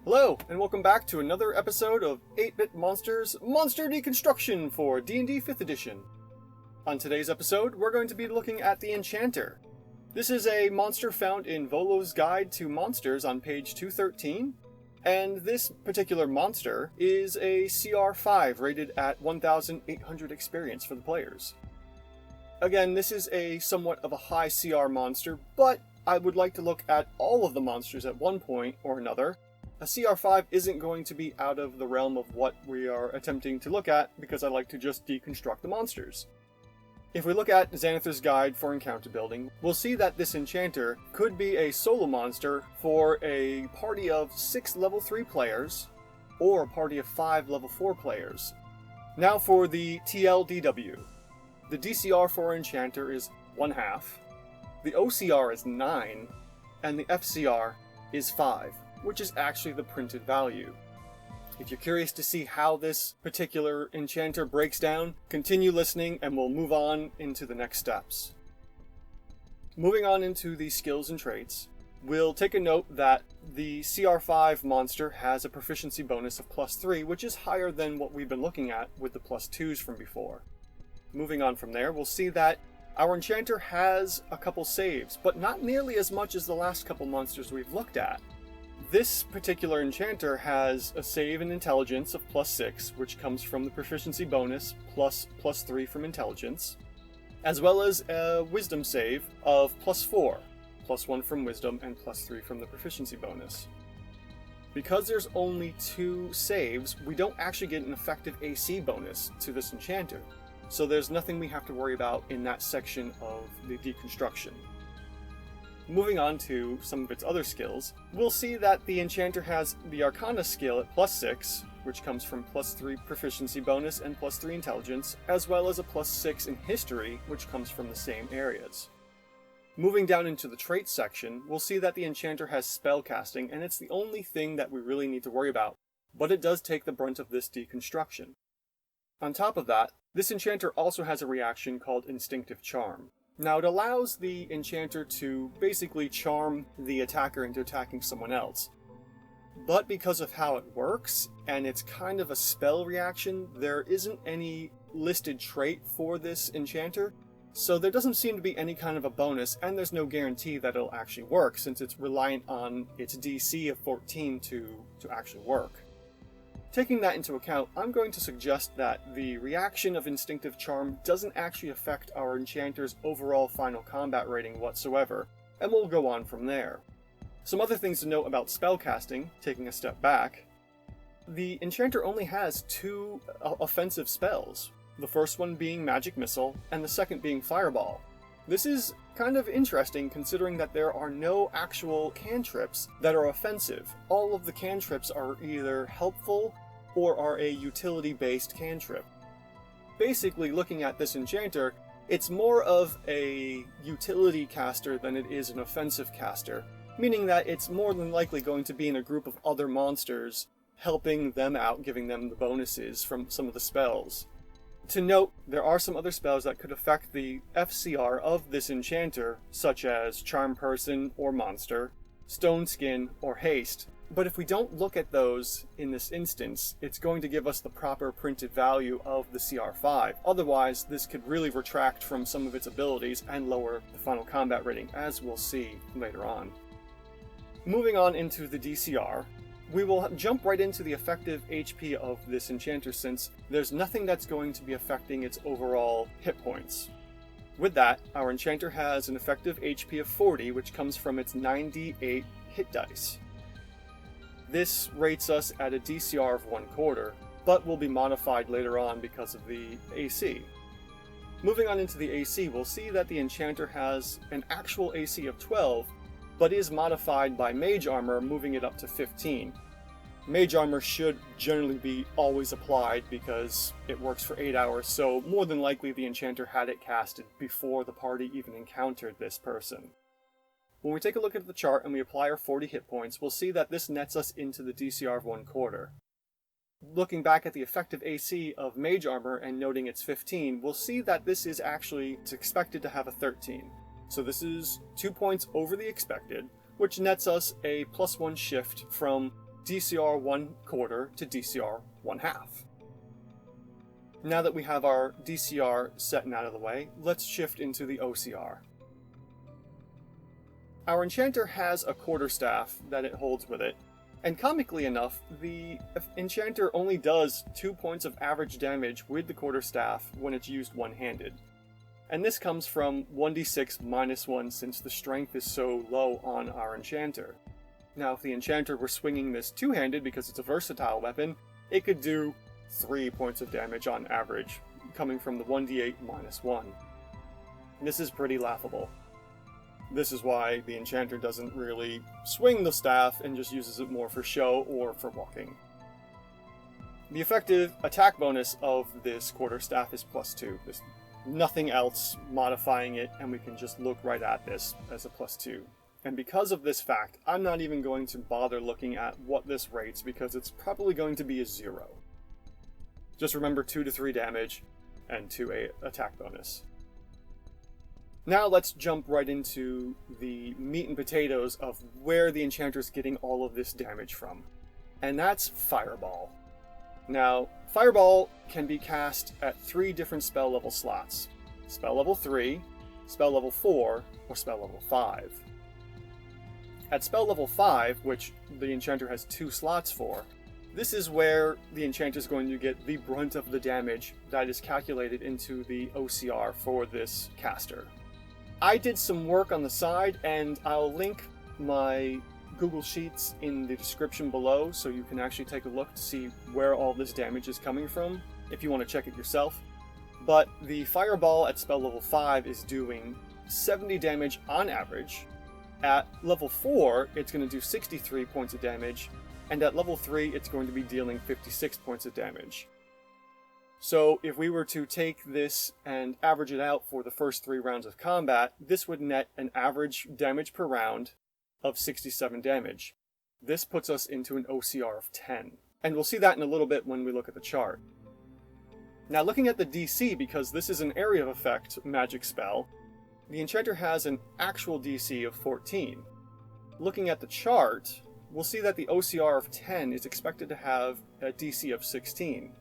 Hello, and welcome back to another episode of 8-Bit Monsters Monster Deconstruction for D&D 5th Edition. On today's episode, we're going to be looking at the Enchanter. This is a monster found in Volo's Guide to Monsters on page 213, and this particular monster is a CR 5 rated at 1,800 experience for the players. Again, this is a somewhat of a high CR monster, but I would like to look at all of the monsters at one point or another. A CR5 isn't going to be out of the realm of what we are attempting to look at because I like to just deconstruct the monsters. If we look at Xanathar's Guide for Encounter Building, we'll see that this Enchanter could be a solo monster for a party of 6 level 3 players or a party of 5 level 4 players. Now for the TLDW. The DCR for Enchanter is 1/2, the OCR is 9, and the FCR is 5. Which is actually the printed value. If you're curious to see how this particular Enchanter breaks down, continue listening and we'll move on into the next steps. Moving on into the skills and traits, we'll take a note that the CR5 monster has a proficiency bonus of +3, which is higher than what we've been looking at with the +2s from before. Moving on from there, we'll see that our Enchanter has a couple saves, but not nearly as much as the last couple monsters we've looked at. This particular Enchanter has a save in Intelligence of +6, which comes from the proficiency bonus plus +3 from Intelligence, as well as a Wisdom save of +4, +1 from Wisdom and +3 from the proficiency bonus. Because there's only 2 saves, we don't actually get an effective AC bonus to this Enchanter, so there's nothing we have to worry about in that section of the deconstruction. Moving on to some of its other skills, we'll see that the Enchanter has the Arcana skill at +6, which comes from +3 proficiency bonus and +3 intelligence, as well as a +6 in history, which comes from the same areas. Moving down into the traits section, we'll see that the Enchanter has spellcasting, and it's the only thing that we really need to worry about, but it does take the brunt of this deconstruction. On top of that, this Enchanter also has a reaction called Instinctive Charm. Now, it allows the Enchanter to basically charm the attacker into attacking someone else. But because of how it works, and it's kind of a spell reaction, there isn't any listed trait for this Enchanter, so there doesn't seem to be any kind of a bonus, and there's no guarantee that it'll actually work, since it's reliant on its DC of 14 to actually work. Taking that into account, I'm going to suggest that the reaction of Instinctive Charm doesn't actually affect our Enchanter's overall final combat rating whatsoever, and we'll go on from there. Some other things to note about spellcasting, taking a step back. The Enchanter only has 2 offensive spells, the first one being Magic Missile, and the second being Fireball. This is kind of interesting considering that there are no actual cantrips that are offensive. All of the cantrips are either helpful or are a utility-based cantrip. Basically, looking at this Enchanter, it's more of a utility caster than it is an offensive caster, meaning that it's more than likely going to be in a group of other monsters, helping them out, giving them the bonuses from some of the spells. To note, there are some other spells that could affect the FCR of this Enchanter, such as Charm Person or Monster, Stone Skin, or Haste, but if we don't look at those in this instance, it's going to give us the proper printed value of the CR5. Otherwise, this could really retract from some of its abilities and lower the final combat rating, as we'll see later on. Moving on into the DCR, we will jump right into the effective HP of this Enchanter since there's nothing that's going to be affecting its overall hit points. With that, our Enchanter has an effective HP of 40, which comes from its 98 hit dice. This rates us at a DCR of 1/4, but will be modified later on because of the AC. Moving on into the AC, we'll see that the Enchanter has an actual AC of 12, but is modified by Mage Armor, moving it up to 15. Mage Armor should generally be always applied because it works for 8 hours, so more than likely the Enchanter had it casted before the party even encountered this person. When we take a look at the chart and we apply our 40 hit points, we'll see that this nets us into the DCR of 1/4. Looking back at the effective AC of Mage Armor and noting it's 15, we'll see that this is actually expected to have a 13. So this is 2 points over the expected, which nets us a +1 shift from DCR 1/4 to DCR 1/2. Now that we have our DCR set and out of the way, let's shift into the OCR. Our Enchanter has a quarterstaff that it holds with it, and comically enough, the Enchanter only does 2 points of average damage with the quarterstaff when it's used one-handed. And this comes from 1d6 -1 since the strength is so low on our Enchanter. Now if the Enchanter were swinging this two-handed because it's a versatile weapon, it could do 3 points of damage on average, coming from the 1d8 -1. This is pretty laughable. This is why the Enchanter doesn't really swing the staff and just uses it more for show or for walking. The effective attack bonus of this quarterstaff is +2. There's nothing else modifying it, and we can just look right at this as a +2. And because of this fact, I'm not even going to bother looking at what this rates because it's probably going to be a 0. Just remember 2 to 3 damage and 2 attack bonus. Now let's jump right into the meat and potatoes of where the Enchanter's getting all of this damage from. And that's Fireball. Now, Fireball can be cast at 3 different spell level slots. Spell level 3, spell level 4, or spell level 5. At spell level 5, which the Enchanter has 2 slots for, this is where the Enchanter is going to get the brunt of the damage that is calculated into the OCR for this caster. I did some work on the side, and I'll link my Google Sheets in the description below so you can actually take a look to see where all this damage is coming from, if you want to check it yourself. But the Fireball at spell level 5 is doing 70 damage on average. At level 4, it's going to do 63 points of damage, and at level 3, it's going to be dealing 56 points of damage. So if we were to take this and average it out for the first 3 rounds of combat, this would net an average damage per round of 67 damage. This puts us into an OCR of 10. And we'll see that in a little bit when we look at the chart. Now looking at the DC, because this is an area of effect magic spell, the Enchanter has an actual DC of 14. Looking at the chart, we'll see that the OCR of 10 is expected to have a DC of 16.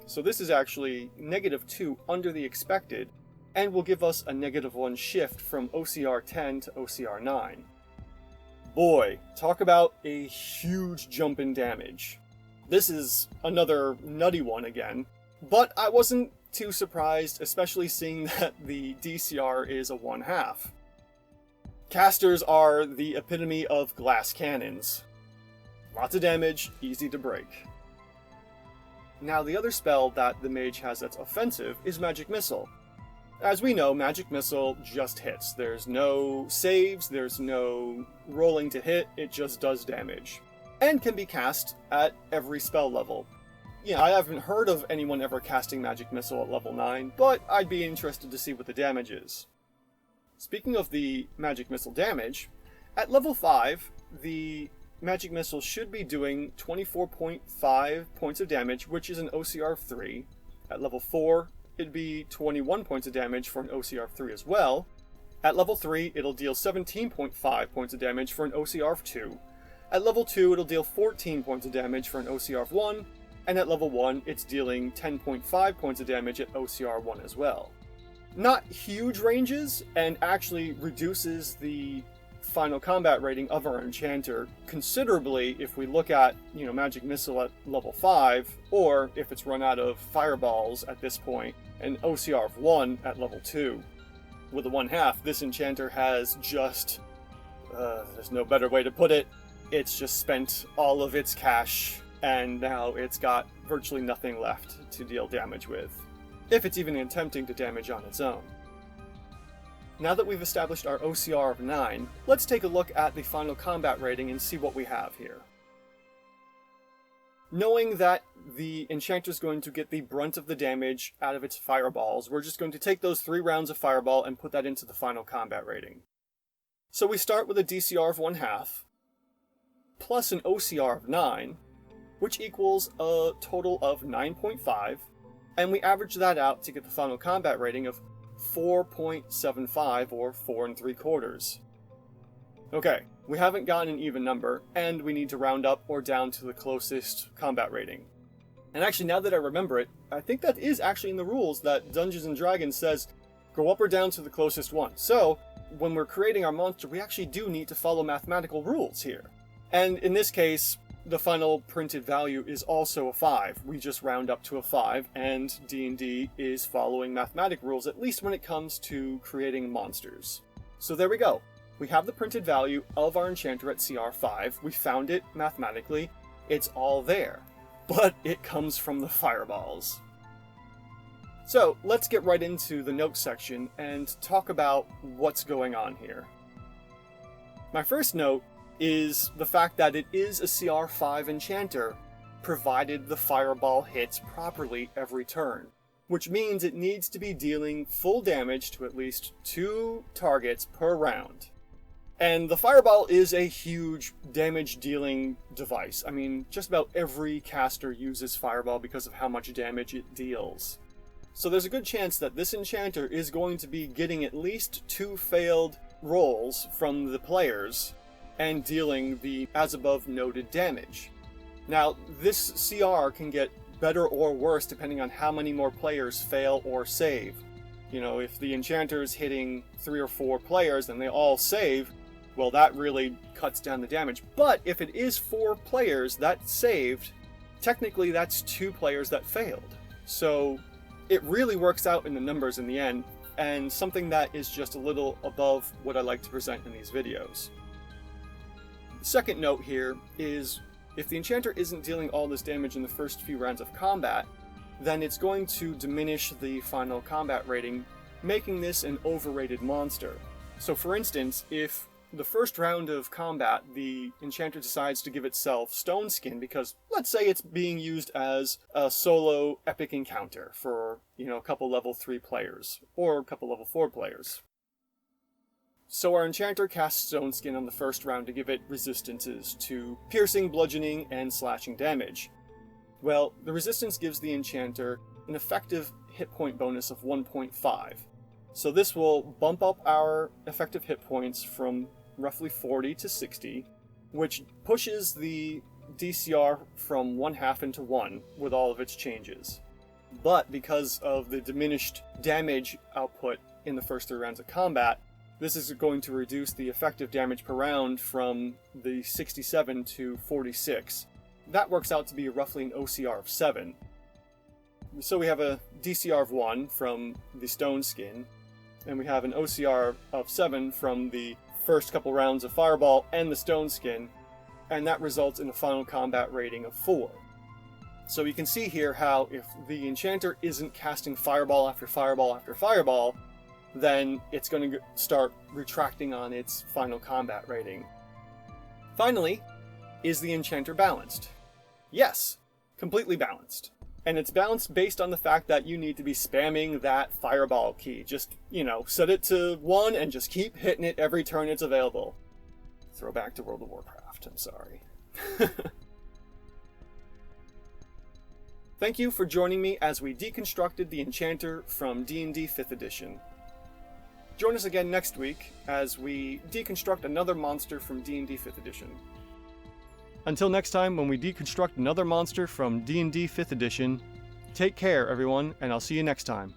So this is actually -2 under the expected, and will give us a -1 shift from OCR 10 to OCR 9. Boy, talk about a huge jump in damage. This is another nutty one again, but I wasn't too surprised, especially seeing that the DCR is a 1/2. Casters are the epitome of glass cannons. Lots of damage, easy to break. Now the other spell that the mage has that's offensive is Magic Missile. As we know, Magic Missile just hits. There's no saves, there's no rolling to hit, it just does damage. And can be cast at every spell level. Yeah, I haven't heard of anyone ever casting Magic Missile at level 9, but I'd be interested to see what the damage is. Speaking of the Magic Missile damage, at level 5, the Magic Missile should be doing 24.5 points of damage, which is an OCR of 3. At level 4, it'd be 21 points of damage for an OCR of 3 as well. At level 3, it'll deal 17.5 points of damage for an OCR of 2. At level 2, it'll deal 14 points of damage for an OCR of 1. And at level 1, it's dealing 10.5 points of damage at OCR 1 as well. Not huge ranges, and actually reduces the final combat rating of our Enchanter considerably if we look at, Magic Missile at level 5, or if it's run out of fireballs at this point, an OCR of 1 at level 2. With a 1/2, this Enchanter has just, there's no better way to put it, it's just spent all of its cash, and now it's got virtually nothing left to deal damage with, if it's even attempting to damage on its own. Now that we've established our OCR of 9, let's take a look at the final combat rating and see what we have here. Knowing that the Enchanter is going to get the brunt of the damage out of its fireballs, we're just going to take those 3 rounds of fireball and put that into the final combat rating. So we start with a DCR of 1/2, plus an OCR of 9, which equals a total of 9.5, and we average that out to get the final combat rating of 4.75, or 4 3/4. Okay, we haven't gotten an even number, and we need to round up or down to the closest combat rating. And actually, now that I remember it, I think that is actually in the rules that Dungeons & Dragons says go up or down to the closest one. So, when we're creating our monster, we actually do need to follow mathematical rules here. And in this case, the final printed value is also a 5. We just round up to a 5, and D&D is following mathematic rules, at least when it comes to creating monsters. So there we go. We have the printed value of our Enchanter at CR 5. We found it mathematically. It's all there. But it comes from the fireballs. So let's get right into the notes section and talk about what's going on here. My first note is the fact that it is a CR 5 Enchanter, provided the fireball hits properly every turn, which means it needs to be dealing full damage to at least 2 targets per round. And the fireball is a huge damage-dealing device. I mean, just about every caster uses fireball because of how much damage it deals. So there's a good chance that this Enchanter is going to be getting at least 2 failed rolls from the players and dealing the as above noted damage. Now, this CR can get better or worse depending on how many more players fail or save. You know, if the Enchanter is hitting 3 or 4 players and they all save, well, that really cuts down the damage. But if it is 4 players that saved, technically that's 2 players that failed. So it really works out in the numbers in the end, and something that is just a little above what I like to present in these videos. The second note here is, if the Enchanter isn't dealing all this damage in the first few rounds of combat, then it's going to diminish the final combat rating, making this an overrated monster. So for instance, if the first round of combat, the Enchanter decides to give itself Stone Skin because, let's say, it's being used as a solo epic encounter for, a couple level 3 players, or a couple level 4 players. So our Enchanter casts Stone Skin on the first round to give it resistances to piercing, bludgeoning, and slashing damage. Well, the resistance gives the Enchanter an effective hit point bonus of 1.5. So this will bump up our effective hit points from roughly 40 to 60, which pushes the DCR from 1/2 into 1 with all of its changes. But because of the diminished damage output in the first 3 rounds of combat, this is going to reduce the effective damage per round from the 67 to 46. That works out to be roughly an OCR of 7. So we have a DCR of 1 from the Stone Skin, and we have an OCR of 7 from the first couple rounds of Fireball and the Stone Skin, and that results in a final combat rating of 4. So you can see here how if the Enchanter isn't casting Fireball after Fireball after Fireball, then it's going to start retracting on its final combat rating. Finally, is the Enchanter balanced? Yes, completely balanced. And it's balanced based on the fact that you need to be spamming that Fireball key. Just, set it to 1 and just keep hitting it every turn it's available. Throwback to World of Warcraft, I'm sorry. Thank you for joining me as we deconstructed the Enchanter from D&D 5th edition. Join us again next week as we deconstruct another monster from D&D 5th edition. Until next time, when we deconstruct another monster from D&D 5th edition, take care, everyone, and I'll see you next time.